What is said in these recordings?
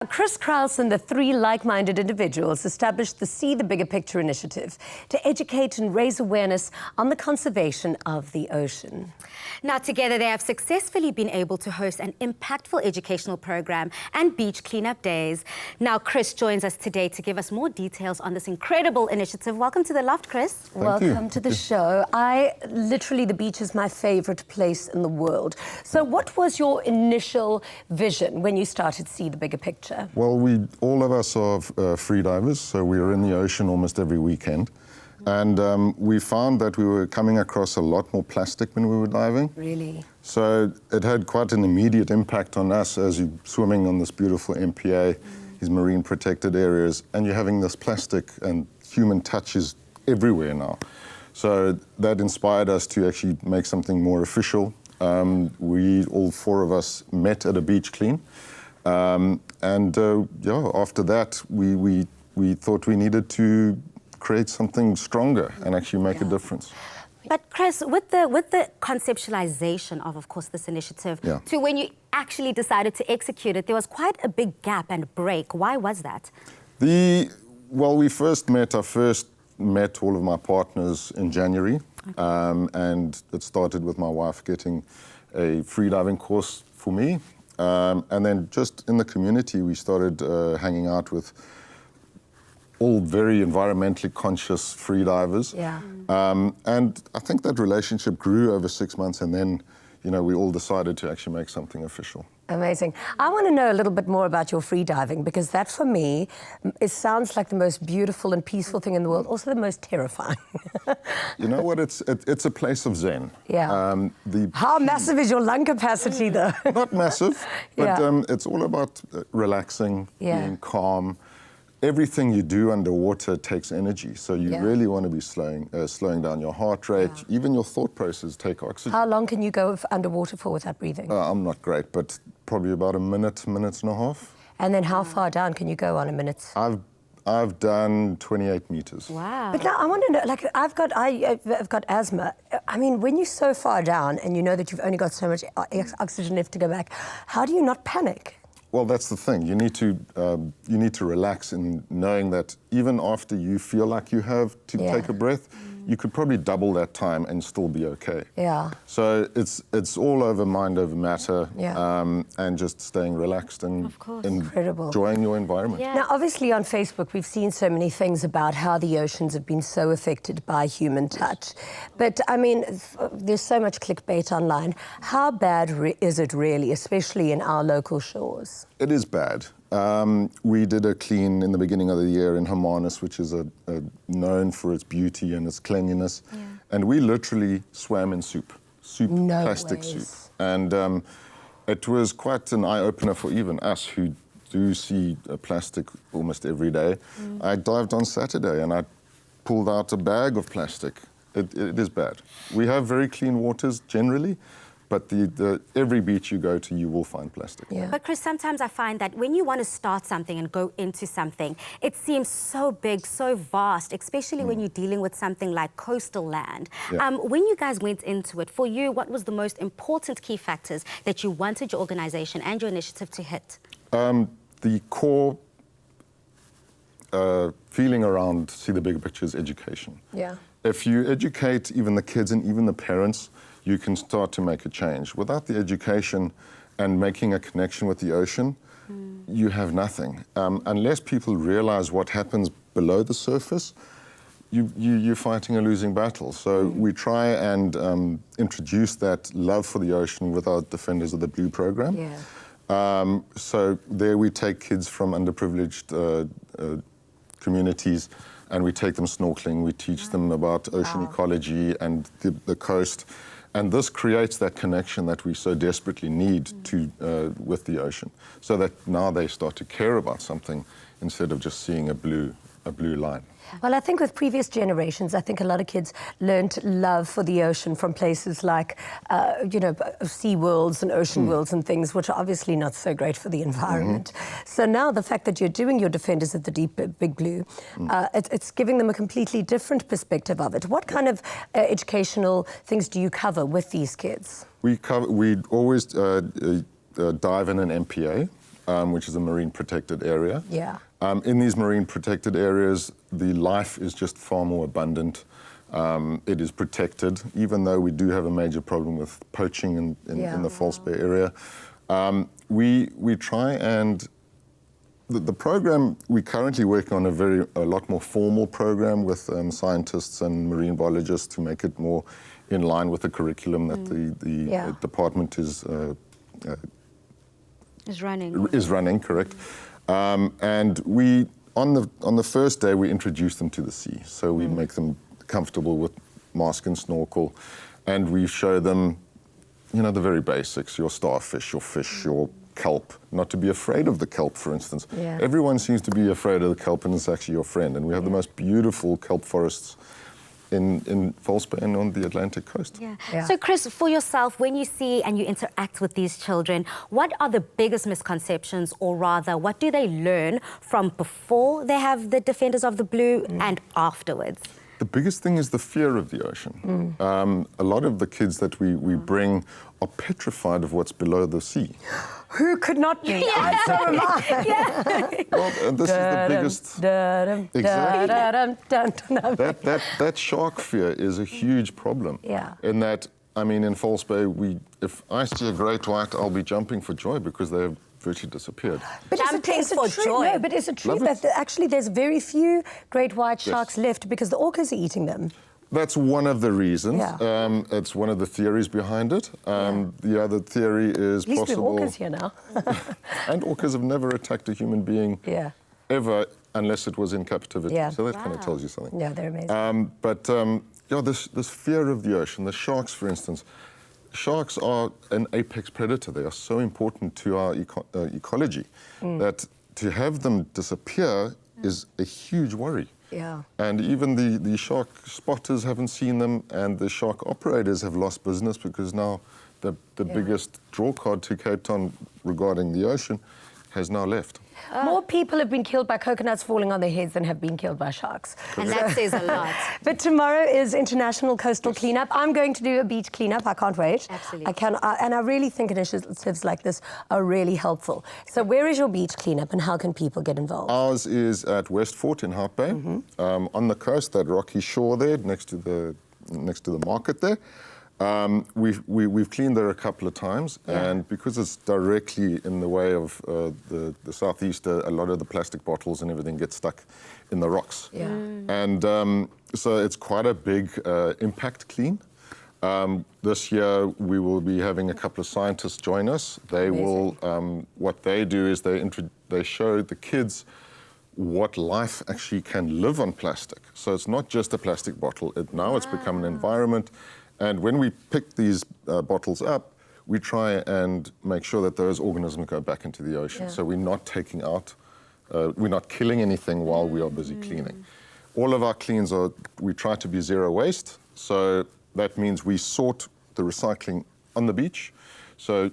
Chris Krauss and the three like-minded individuals established the See the Bigger Picture initiative to educate and raise awareness on the conservation of the ocean. Now, together they have successfully been able to host an impactful educational program and beach cleanup days. Now, Chris joins us today to give us more details on this incredible initiative. Welcome to the Loft, Chris. Welcome to the show. Literally, the beach is my favorite place in the world. So what was your initial vision when you started See the Bigger Picture? Well, all of us are free divers, so we were in the ocean almost every weekend. And we found that we were coming across a lot more plastic when we were diving. Really? So it had quite an immediate impact on us as you're swimming on this beautiful MPA, these marine protected areas, and you're having this plastic and human touches everywhere now. So that inspired us to actually make something more official. All four of us met at a beach clean. After that, we thought we needed to create something stronger and actually make a difference. But Chris, with the conceptualization of course, this initiative, to when you actually decided to execute it, there was quite a big gap and break. Why was that? Well, I first met all of my partners in January, and it started with my wife getting a freediving course for me. And then just in the community, we started hanging out with all very environmentally conscious freedivers. Yeah. And I think that relationship grew over 6 months, and then, we all decided to actually make something official. Amazing. I want to know a little bit more about your freediving, because that, for me, it sounds like the most beautiful and peaceful thing in the world, also the most terrifying. You know what? It's a place of zen. Yeah. How massive is your lung capacity, though? Not massive, but it's all about relaxing, being calm. Everything you do underwater takes energy, so you really want to be slowing down your heart rate. Even your thought processes take oxygen. How long can you go underwater for without breathing? I'm not great, but probably about a minute and a half. And then how far down can you go on a minute? I've done 28 meters. Wow. But now I want to know, like, I've got asthma. I mean, when you're so far down and you know that you've only got so much oxygen left to go back, how do you not panic? Well, that's the thing. You need to relax in knowing that even after you feel like you have to take a breath, you could probably double that time and still be okay. Yeah. So it's all over mind over matter, and just staying relaxed and enjoying your environment. Yeah. Now, obviously on Facebook, we've seen so many things about how the oceans have been so affected by human touch. But, I mean, there's so much clickbait online. How bad is it really, especially in our local shores? It is bad. We did a clean in the beginning of the year in Hermanus, which is known for its beauty and its cleanliness. Yeah. And we literally swam in soup, plastic soup. And it was quite an eye-opener for even us who do see plastic almost every day. I dived on Saturday and I pulled out a bag of plastic. It is bad. We have very clean waters generally, but every beach you go to, you will find plastic. Yeah. But Chris, sometimes I find that when you want to start something and go into something, it seems so big, so vast, especially when you're dealing with something like coastal land. Yeah. When you guys went into it, for you, what was the most important key factors that you wanted your organization and your initiative to hit? The core feeling around See the Bigger Picture is education. Yeah. If you educate even the kids and even the parents, you can start to make a change. Without the education and making a connection with the ocean, you have nothing. Unless people realize what happens below the surface, you're fighting a losing battle. So we try and introduce that love for the ocean with our Defenders of the Blue program. Yeah. So there we take kids from underprivileged communities and we take them snorkeling, we teach them about ocean ecology and the coast. And this creates that connection that we so desperately need with the ocean, so that now they start to care about something instead of just seeing a blue line. Well, I think with previous generations, I think a lot of kids learned love for the ocean from places like, sea worlds and ocean worlds and things, which are obviously not so great for the environment. So now the fact that you're doing your Defenders of the Big Blue, it's giving them a completely different perspective of it. What kind of educational things do you cover with these kids? We always dive in an MPA. which is a marine protected area. Yeah. In these marine protected areas, the life is just far more abundant. It is protected, even though we do have a major problem with poaching in the False Bay area. We try and the program we currently work on a lot more formal program with scientists and marine biologists to make it more in line with the curriculum that the department is running. Correct. And we on the first day we introduce them to the sea, so we make them comfortable with mask and snorkel, and we show them, the very basics: your starfish, your fish, your kelp, not to be afraid of the kelp, for instance. Yeah. Everyone seems to be afraid of the kelp, and it's actually your friend. And we have the most beautiful kelp forests in False Bay and on the Atlantic coast. Yeah. So, Chris, for yourself, when you see and you interact with these children, what are the biggest misconceptions, or rather, what do they learn from before they have the Defenders of the Blue and afterwards? The biggest thing is the fear of the ocean. A lot of the kids that we bring are petrified of what's below the sea. Who could not be? Yeah. So am I. Well, and this is the biggest... Exactly. That shark fear is a huge problem. Yeah. In that, in False Bay, if I see a great white, I'll be jumping for joy because they have virtually disappeared. But is it true? No, but is it true that actually there's very few great white sharks left because the orcas are eating them? That's one of the reasons. Yeah. It's one of the theories behind it. The other theory is possible... At least we have orcas here now. And orcas have never attacked a human being ever, unless it was in captivity. Yeah. So that kind of tells you something. Yeah, they're amazing. This fear of the ocean, the sharks, for instance, sharks are an apex predator. They are so important to our ecology that to have them disappear is a huge worry. Yeah. And even the shark spotters haven't seen them, and the shark operators have lost business because now the biggest draw card to Cape Town regarding the ocean has now left. More people have been killed by coconuts falling on their heads than have been killed by sharks. And that says a lot. But tomorrow is International Coastal Cleanup. I'm going to do a beach cleanup. I can't wait. Absolutely. And I really think initiatives like this are really helpful. So where is your beach cleanup and how can people get involved? Ours is at West Fort in Hout Bay, on the coast, that rocky shore there, next to the market there. We've cleaned there a couple of times, and because it's directly in the way of the southeast, a lot of the plastic bottles and everything get stuck in the rocks. Yeah. And so it's quite a big impact clean. This year we will be having a couple of scientists join us. They will, what they do is they show the kids what life actually can live on plastic. So it's not just a plastic bottle. Now it's become an environment. And when we pick these bottles up, we try and make sure that those organisms go back into the ocean. So we're not taking out, we're not killing anything while we are busy cleaning. All of our cleans we try to be zero waste. So that means we sort the recycling on the beach. So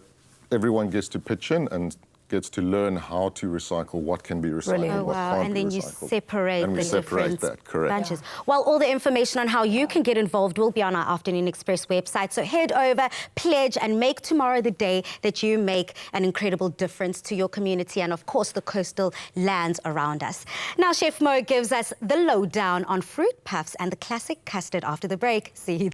everyone gets to pitch in and gets to learn how to recycle, what can be recycled, what can't and be then you recycled. separate and we the separate different that, correct. bunches. Well, all the information on how you can get involved will be on our Afternoon Express website. So head over, pledge, and make tomorrow the day that you make an incredible difference to your community and, of course, the coastal lands around us. Now, Chef Mo gives us the lowdown on fruit puffs and the classic custard after the break. See you